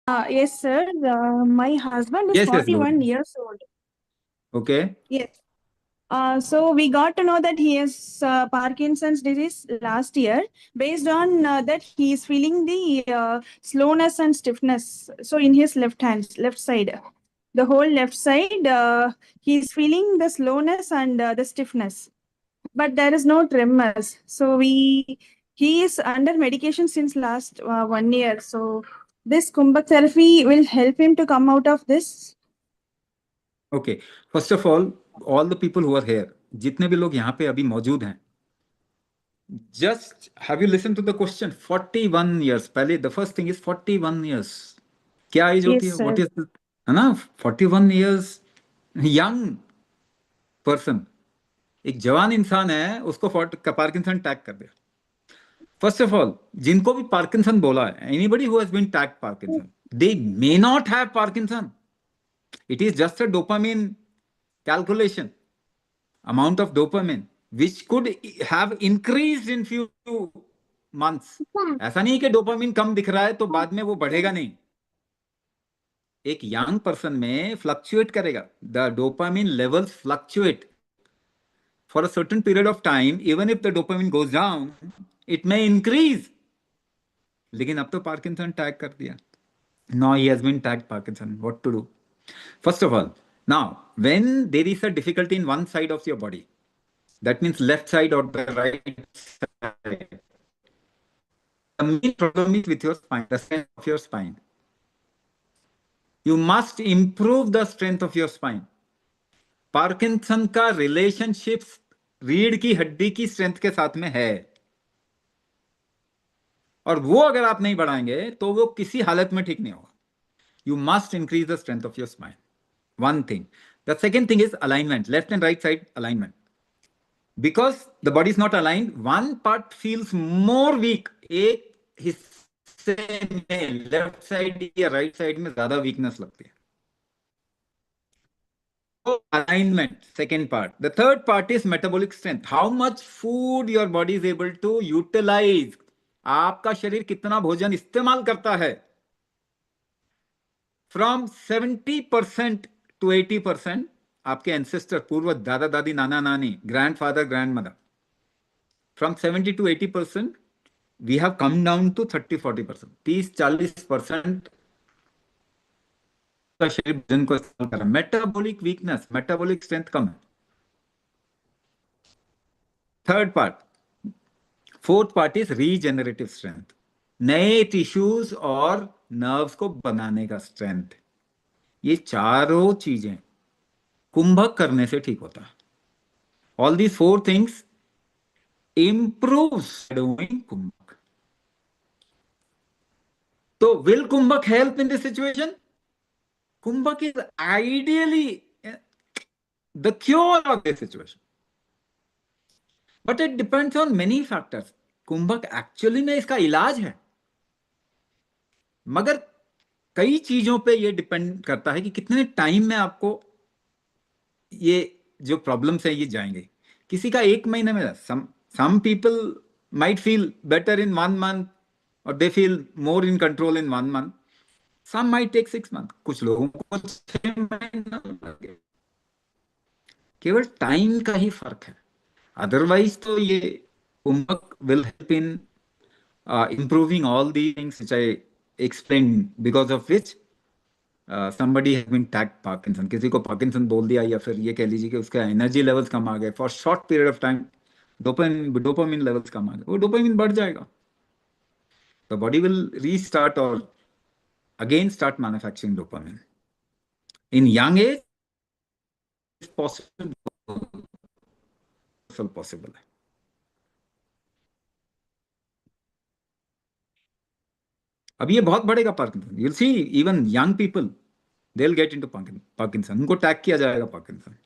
Yes, sir. My husband is Yes, yes, go 41 ahead. years old. Okay. Yes. So we got to know that he has Parkinson's disease last year. Based on that, he is feeling the slowness and stiffness. So in his left side, the whole left side, he is feeling the slowness and the stiffness. But there is no tremors. So he is under medication since last 1 year. So this Kumbhak therapy will help him to come out of this. Okay. First of all the people who are here, जितने भी लोग यहाँ पे अभी मौजूद हैं, just have you listened to the question? 41 years. पहले the first thing is 41 years. क्या एज होती Yes, है? sir. What is है ना? 41 years young person. एक जवान इंसान है, उसको पार्किंसन टैग कर दिया. फर्स्ट ऑफ ऑल, जिनको भी पार्किंसन बोला है, anybody who has been tag Parkinson, they may not have Parkinson. It is just a dopamine calculation, amount of dopamine which could have increased in few months. ऐसा नहीं कि dopamine कम दिख रहा है तो बाद में वो बढ़ेगा नहीं. एक यंग पर्सन में फ्लक्चुएट करेगा. The dopamine levels fluctuate for a certain period of time. Even if the dopamine goes down, it may increase. लेकिन अब तो पार्किंसन टैग कर दिया. Now he has been tagged Parkinson. What to do? First of all, now when there is a difficulty in one side of your body, that means left side or the right side, the main problem is with your spine, the strength of your spine. You must improve the strength of your spine. Parkinson का relationship रीढ़ की हड्डी की strength के साथ में है, और वो अगर आप नहीं बढ़ाएंगे तो वो किसी हालत में ठीक नहीं होगा. You must increase the strength of your spine. One thing. The second thing is alignment, left and right side alignment. Because the body is not aligned, one part feels more weak. एक हिस्से में left side या right side में ज्यादा weakness लगती है. Alignment, second part. The third part is metabolic strength. How much food your body is able to utilize. आपका शरीर कितना भोजन इस्तेमाल करता है. From 70% to 80%, आपके एंसेस्टर, पूर्व दादा दादी नाना नानी, grandfather grandmother, from 70 to 80%, we have come down to 30-40%. 30-40% का शरीर भोजन को इस्तेमाल कर रहा है. मेटाबॉलिक वीकनेस, मेटाबॉलिक स्ट्रेंथ कम है. Third part. Fourth part is regenerative strength. नए टिश्यूज और नर्व्स को बनाने का स्ट्रेंथ. ये चारों चीजें कुंभक करने से ठीक होता है. All these four things improves doing kumbhak. So will kumbhak help in this situation? Kumbhak is ideally the cure of this situation, but it depends on many factors. Kumbhaka actually में इसका इलाज है, मगर कई चीजों पे ये डिपेंड करता है कि कितने टाइम में आपको ये जो प्रॉब्लम्स है ये जाएंगे. किसी का 1 महीने में, some people might feel better in 1 month or they feel more in control in 1 month. Some might take 6 months. कुछ लोगों को 6 महीना लगे. केवल टाइम का ही फर्क है. अदरवाइज तो ये kumbhaka will help in improving all the things which I explained, because of which somebody has been tagged Parkinson. किसी को पार्किंसन बोल दिया, या फिर ये कह लीजिए कि उसका एनर्जी लेवल्स कम आ गए for short period of time. Dopamine levels कम आ गए, वो डोपामिन बढ़ जाएगा. द बॉडी विल रीस्टार्ट और again start manufacturing dopamine. In young age possible possible है. अब ये बहुत बढ़ेगा Parkinson. You will see even young people, they will get into Parkinson. उनको टैग किया जाएगा पार्किंसन.